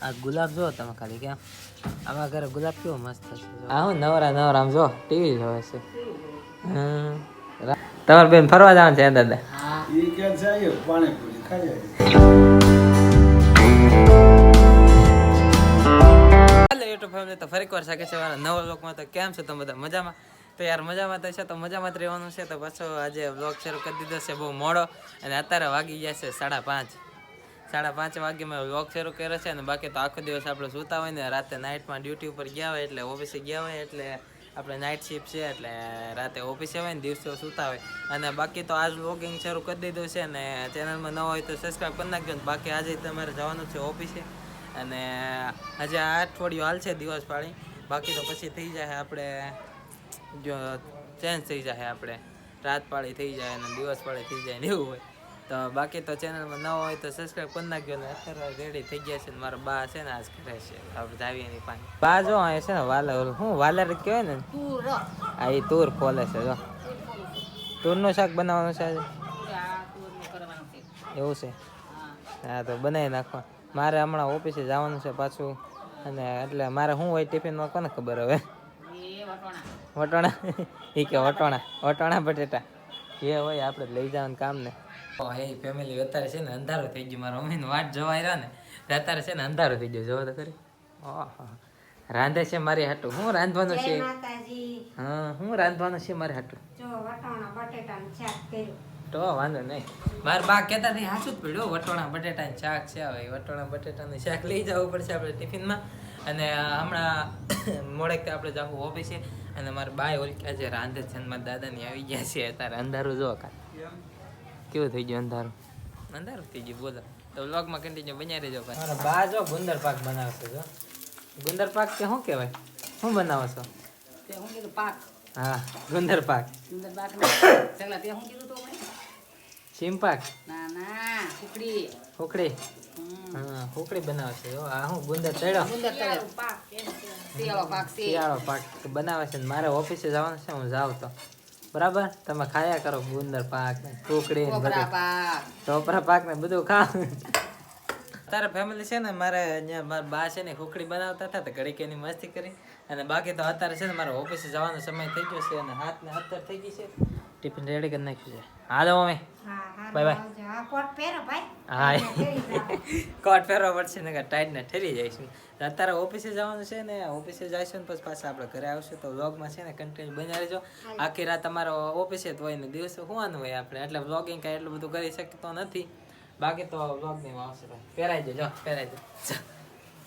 આ ગુલાબ જો તમે ખાલી ક્યાં આમાં ઘરે ગુલાબ કેવો મસ્ત છે આ હું નવરા નવરા આમ જો ટીવી જોવે છે તમારે બેન ફરવા જવાનું છે દાદા ઈ કે જાય પાણીપુરી ખાઈ હેલો યુટ્યુબ ફેમિલી તો ફરી વાર શકે છે મારા નવા વ્લોગમાં તો કેમ છે તમે બધા મજામાં તો યાર મજામાં તો છે તો મજામાં જ રહેવાનું છે તો પાછો આજે વ્લોગ શરૂ કરી દીધો છે બહુ મોડો અને અત્યારે વાગી ગયા છે 5:30 વાગે મેં વ્લોગ શરૂ કર્યો છે અને બાકી તો આખો દિવસ આપણે સૂતા હોય ને રાતે નાઇટમાં ડ્યુટી ઉપર ગયા હોય એટલે ઓફિસે ગયા હોય એટલે આપણે નાઇટ શિફ્ટ છે એટલે રાતે ઓફિસે હોય ને દિવસે સૂતા હોય અને બાકી તો આજ વ્લોગિંગ શરૂ કરી દીધું છે અને ચેનલમાં ન હોય તો સબસ્ક્રાઈબ કરી નાખજો ને બાકી આજે તમારે જવાનું છે ઓફિસે અને આજે આ અઠવાડિયું હાલ છે દિવસ પાળી બાકી તો પછી થઈ જાય આપણે જો ચેન્જ થઈ જાય આપણે રાત પાળી થઈ જાય અને દિવસ પાળી થઈ જાય ને એવું હોય તો બાકી તો ચેનલમાં ન હોય તો સબસ્ક્રાઈબ કરી નાખજો ને અત્યારે રેડી થઈ ગયા છે ને મારા બા છે ને આજ કરે છે આપણે જાવી એની પાસે બા જો અહીંયા છે ને વાલર શું વાલર કહેવાય ને આ એ તુર ખોલે છે જો તુરનું શાક બનાવવાનું છે આજે એવું છે હા તો બનાવી નાખવા મારે હમણાં ઓફિસે જવાનું છે પાછું અને એટલે મારે શું હોય ટિફિનમાં કોને ખબર હવે વટોણા એ કે વટોણા બટેટા જે હોય આપણે લઈ જવાનું કામ ને હે ફેમિલી અત્યારે છે ને અંધારો થઈ ગયો મારા મમ્મીને વાટ જોવાઈ રહ્યા ને અત્યારે છે ને અંધારો થઈ ગયો જોવો તો ખરી રાંધે છે મારી હાટું શું રાંધવાનું છે હા શું રાંધવાનું છે મારી હાટું તો વાંધો નહીં મારા બા કહેતા નહીં હાચું જ પડ્યું વટોણા બટેટાનું શાક છે હવે વટોણા બટેટાનું શાક લઈ જવું પડશે આપણે ટિફિનમાં અને હમણાં મોડેક આપણે જવું ઓફિસે અને મારા બાય ઓલી આજે રાંધે છે મારા દાદાની આવી ગયા છે અત્યારે અંધારું જો કાંઈ કેવું થઈ ગયું અંધારું થઈ ગયું બોલો તો વ્લોગમાં કન્ટિન્યુ બનાવી રહેજો મારા બા જો ગુંદર પાક બનાવશે જો ગુંદર પાક કે શું કહેવાય શું બનાવો છો હા ગુંદર પાક સીમ પાક ઉખડી હા ઉખડી બનાવશે આ હું ગુંદર તળ્યો શિયાળો પાક બનાવે છે મારે ઓફિસે જવાનું છે હું જાઉં તો બરાબર તમે ખાયા કરો ગુંદર પાક ને ઉખડી ને બધું ટોપરા પાક ને બધું ખાવ તારે ફેમિલી છે ને મારે અહીંયા મારા બા છે ને ખુખડી બનાવતા હતા તો ઘડીક એની મસ્તી કરી અને બાકી તો અત્યારે છે ને મારે ઓફિસે જવાનો સમય થઈ ગયો છે અને હાથ ને અત્યારે થઈ ગઈ છે ટિફિન રેડી કરી નાખ્યું છે હાલો મમ્મી બાય બાય હા કોટ પહેરવા પડશે ને ટાઈટ ને ઠરી જઈશું અત્યારે ઓફિસે જવાનું છે ને ઓફિસે જઈશું ને પછી પાછા આપણે ઘરે આવશું તો વ્લોગમાં છે ને કન્ટિન્યુ બની રહેજો આખી રાત અમારો ઓફિસે જ હોય ને દિવસે હોવાનું હોય આપણે એટલે વ્લોગિંગ કાંઈ એટલું બધું કરી શકતો નથી બાકી તો વ્લોગ નહીં આવશે ભાઈ પહેરાઈ દેજો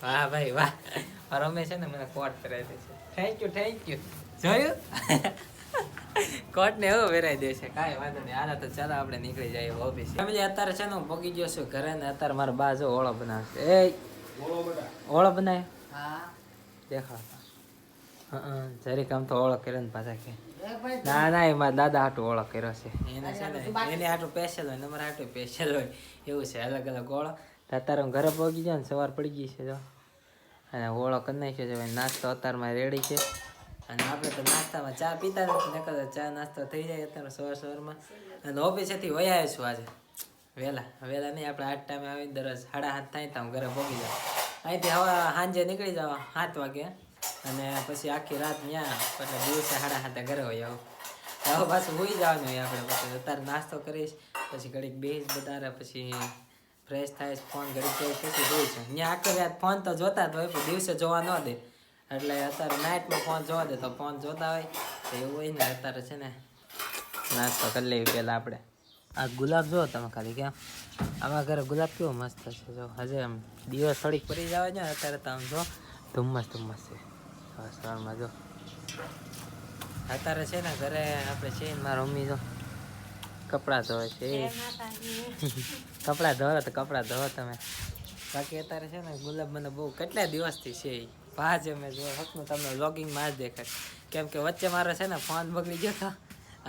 વાહ ભાઈ વાહ રમે છે ને મને કોટ પહેરાઈ દે છે થેન્ક યુ જોયું કોટ ને એવું પહેરાઈ દે છે કાંઈ વાંધો નહીં હાલ તો ચાલો આપણે નીકળી જઈએ ઓફિસ ફેમિલી અત્યારે છે ને હું પગી ગયો છું ઘરે ને અત્યારે મારા બા જો ઓળો બનાવશે એ ઓળો બનાવે દેખાડ જરીક આમ તો ઓળો કર્યો ને પાછા કે ના એમાં દાદા હાટું ઓળો કર્યો છે એને છે ને એની હાટું સ્પેશિયલ હોય અમારા હાટું સ્પેશિયલ હોય એવું છે અલગ અલગ ઓળો અત્યારે હું ઘરે પહોંચી જાઉં ને સવાર પડી ગઈ છે જો અને ઓળો કરી નાખ્યો છે ભાઈ નાસ્તો અત્યારમાં રેડી છે અને આપણે તો નાસ્તામાં ચા પીતા નથી નકર ચા નાસ્તો થઈ જાય અત્યારે સવારમાં અને ઓફિસેથી વયા આવીશું આજે વહેલા નહીં આપણે 8 ટાઈમે આવી દરરોજ 7:30 થાય તો હું ઘરે પહોંચી જાઉં અહીંથી હવે સાંજે નીકળી જાવ 7 વાગે અને પછી આખી રાત ત્યાં એટલે દિવસે 7:30 ઘરે હોય હવે પાછું હોઈ જવાનું હોય આપણે પછી અત્યારે નાસ્તો કરીશ પછી ઘડીક બેસીશ બધારે પછી ફ્રેશ થાય ફોન ઘડીક જાય પછી જોઈ છે ત્યાં આખી રાત ફોન તો જોતા જ હોય પણ દિવસે જોવા ન દે એટલે અત્યારે નાઇટમાં ફોન જોવા દે તો ફોન જોતા હોય તો એવું હોય ને અત્યારે છે ને નાસ્તો કરી લેવી પહેલાં આપણે આ ગુલાબ જો તમે ખાલી ક્યાં આમાં ઘરે ગુલાબ કેવો મસ્ત છે જો હજે આમ દિવસ થોડીક પડી જવા છે અત્યારે તો આમ જો ધુમ્મસ છે સવારમાં જો અત્યારે છે ને ઘરે આપણે છે ને મારા મમ્મી જો કપડાં ધોવે છે કપડાં ધોવો તમે બાકી અત્યારે છે ને ગુલાબ મને બહુ કેટલા દિવસથી છે એ પાંચ મેં જો હકનું તમને વ્લોગિંગમાં જ દેખાય કેમ કે વચ્ચે મારો છે ને ફોન બગડી ગયો હતો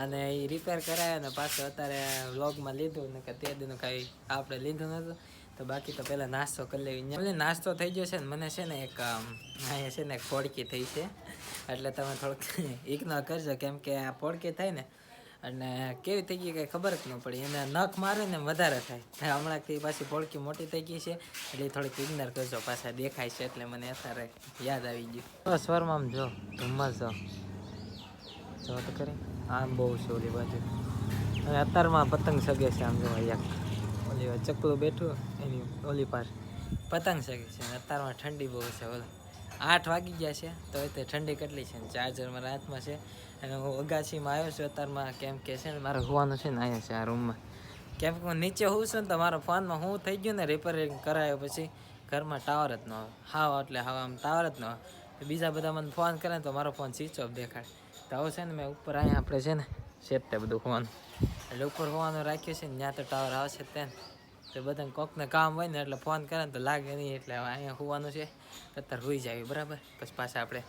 અને એ રિપેર કરાયો ને પાછું અત્યારે વ્લોગમાં લીધું ને કે તે દીનું કાંઈ આપણે લીધું નહોતું તો બાકી તો પહેલાં નાસ્તો કરી લેવી નાસ્તો થઈ ગયો છે ને મને છે ને એક અહીંયા છે ને એક ફોડકી થઈ છે એટલે તમે થોડુંક ઇગ્નોર કરજો કેમ કે આ ફોડકી થાય ને અને કેવી થઈ ગઈ કંઈ ખબર જ ન પડી. એને નખ મારે ને વધારે થાય. હમણાંથી પાછી પોળકી મોટી થઈ ગઈ છે એટલે થોડીક ઇગ્નોર કરજો, પાછા દેખાય છે એટલે મને અત્યારે યાદ આવી ગયું. સ્વરમાં આમ જો ધુમ્મસ જો તો કરી આમ બહુ છે ઓલી બાજુ. અને અત્યારમાં પતંગ સગે છે આમ જો એક ઓલી ચકલું બેઠું એની ઓલી પાર પતંગ સગે છે. અને અત્યારમાં ઠંડી બહુ છે. ઓલો 8 વાગી ગયા છે તો તે ઠંડી કેટલી છે. ચાર્જર મારા હાથમાં છે અને હું અગાસીમાં આવ્યો છું અત્યારમાં. કેમ કે છે ને મારે હોવાનું છે ને અહીંયા છે આ રૂમમાં. કેમ કે હું નીચે હોઉં છું ને તો મારા ફોનમાં હું થઈ ગયું ને રિપેરિંગ કરાયો પછી ઘરમાં ટાવર જ ન આવે. હાવ એટલે હાવ આમ ટાવર જ ન આવે. બીજા બધા મને ફોન કરે ને તો મારો ફોન સ્વિચ ઓફ દેખાડે. તો હવે છે ને મેં ઉપર અહીંયા આપણે છે ને સેટે બધું હોવાનું એટલે ઉપર હોવાનું રાખ્યું છે ને ત્યાં તો ટાવર આવશે તેને. તો બધાને કોકને કામ હોય ને એટલે ફોન કરે ને તો લાગે નહીં. એટલે હવે અહીંયા હોવાનું છે અત્યારે હોઈ જાય બરાબર. પછી પાછા આપણે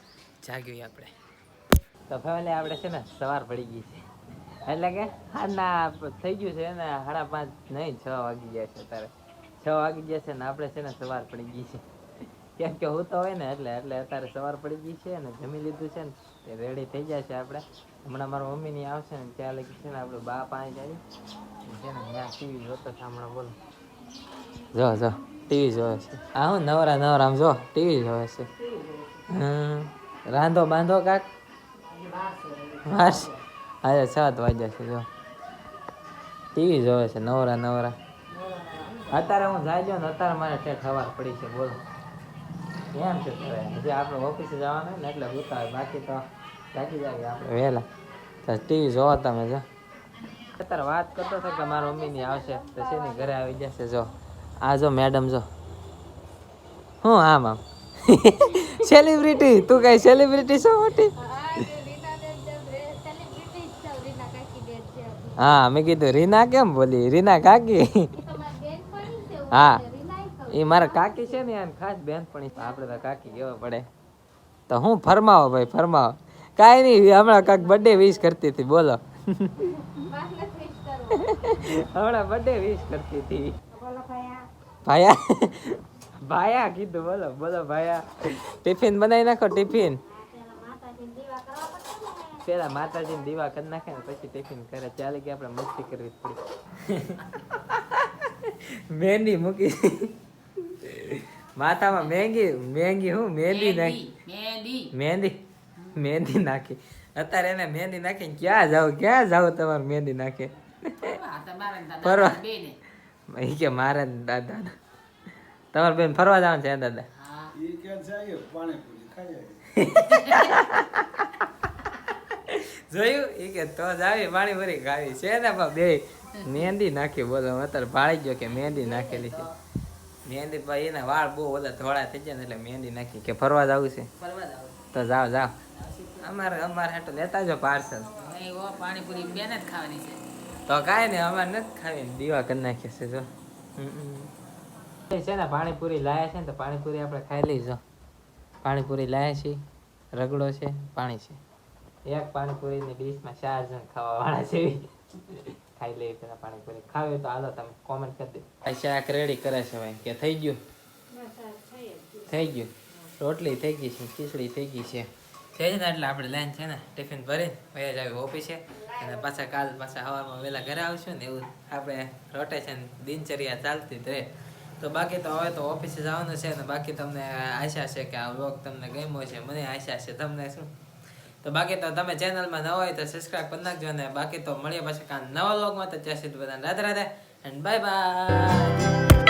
જાગ્યું આપણે તો ફેમિલી આપણે છે ને સવાર પડી ગઈ છે એટલે કે ના થઈ ગયું છે ને 5:30 નહીં 6 વાગી ગયા છે. અત્યારે 6 વાગી ગયા છે ને આપણે છે ને સવાર પડી ગઈ છે. કેમ કે હું તો હોય ને એટલે અત્યારે સવાર પડી ગઈ છે અને જમી લીધું છે ને એ રેડી થઈ જાય છે. આપણે હમણાં મારા મમ્મીની આવશે ને ત્યાં લગી છે ને આપણે બા પાણી જાય છે ને ત્યાં ટીવી જોતો છે હમણાં. બોલો જો ટીવી જોવે છે. આ હું નવરા આમ જો ટીવી જોવે છે. રાંધો બાંધો કાક આજે 7 વાગ્યા છે. જો ટીવી જોવે છે નવરા. અત્યારે હું જાય ને અત્યારે મારે ઠેઠ સવાર પડી છે. બોલો એમ છે હજી આપણે ઓફિસે જવાનું ને એટલે ઉતા હોય. બાકી તો જાગી જાય આપણે વહેલા. તો ટીવી જોવો તમે જો. અત્યારે વાત કરતો હતો કે મારા મમ્મીની આવશે તો શેની ઘરે આવી જશે. જો આ જો મેડમ જો હું આમ સેલિબ્રિટી. તું કઈ સેલિબ્રિટી છો મોટી? હા મેં કીધું રીના કેમ બોલી? રીના કાકી. હા એ મારા કાકી છે ને યાર ખાસ બેનપણી. આપણે તો કાકી કેવા પડે. તો હું ફરમાવો ભાઈ ફરમાવો. કાંઈ નહીં હમણાં કાંક બર્થડે વિશ કરતી હતી. બોલો હમણાં બર્થડે વિશ કરતી હતી. ભાયા કીધું. બોલો ભાયા. ટિફિન બનાવી નાખો ટિફિન. પેલા માતાજીને દીવા કરી નાખે ને પછી ટિફિન કરે. ચાલે કે આપણે મસ્તી કરવી પડી. મહેંદી મૂકી માથામાં. મહેંદી હું મહેંદી નાખી. મહેંદી નાખી. અત્યારે એને મહેંદી નાખી ક્યાં જાવ તમારે મહેંદી નાખે ફરવા? એ કે મારા દાદા તમારે બેન ફરવા જવાનું છે દાદા? જોયું એ કે તો જાવી પાણીપુરી ખાવી છે ને બે મહેંદી નાખી. બોલો અત્યારે ભાળી ગયો કે મહેંદી નાખેલી છે. મહેંદી ભાઈ એના વાળ બહુ બધા ધોળા થઈ જાય ને એટલે મહેંદી નાખી. કે ફરવા જવું છે તો જાઓ. અમારે હાટું લેતા જો પાર્સલ. પાણીપુરી બેન જ ખાવાની છે તો કાંઈ નહીં અમારે નથી ખાવી. દીવા કરી નાખીએ છે જો છે ને. પાણીપુરી લાયા છે ને તો પાણીપુરી આપણે ખાઈ લઈશું. પાણીપુરી લાયા છે, રગડો છે, પાણી છે. એક પાણીપુરીની ડીશમાં 4 જણ ખાવા વાળા છે. ખાઈ લઈએ પેલા પાણીપુરી. ખાવી તો હાલો તમે કોમેન્ટ કરી દો. આ શાક રેડી કરે છે ભાઈ કે થઈ ગયું? રોટલી થઈ ગઈ છે, ખીચડી થઈ ગઈ છે. છે ને એટલે આપણે લાઈન છે ને ટિફિન ભરીને વયા જ આવી ઓફિસે. અને પાછા સવારમાં વહેલા ઘરે આવશું ને એવું આપણે રોટેશન દિનચર્યા ચાલતી જ રહે. તો બાકી તો હવે તો ઓફિસે જવાનું છે ને. બાકી તમને આશા છે કે આ વ્લોગ તમને ગમ્યો છે. મને આશા છે તમને શું. તો બાકી તો તમે ચેનલમાં નવા હોય તો સબસ્ક્રાઈબ કરી નાખજો. અને બાકી તો મળીએ પાછા નવા વ્લોગમાં. તો ત્યાં સુધી બધાને રાધે એન્ડ બાય.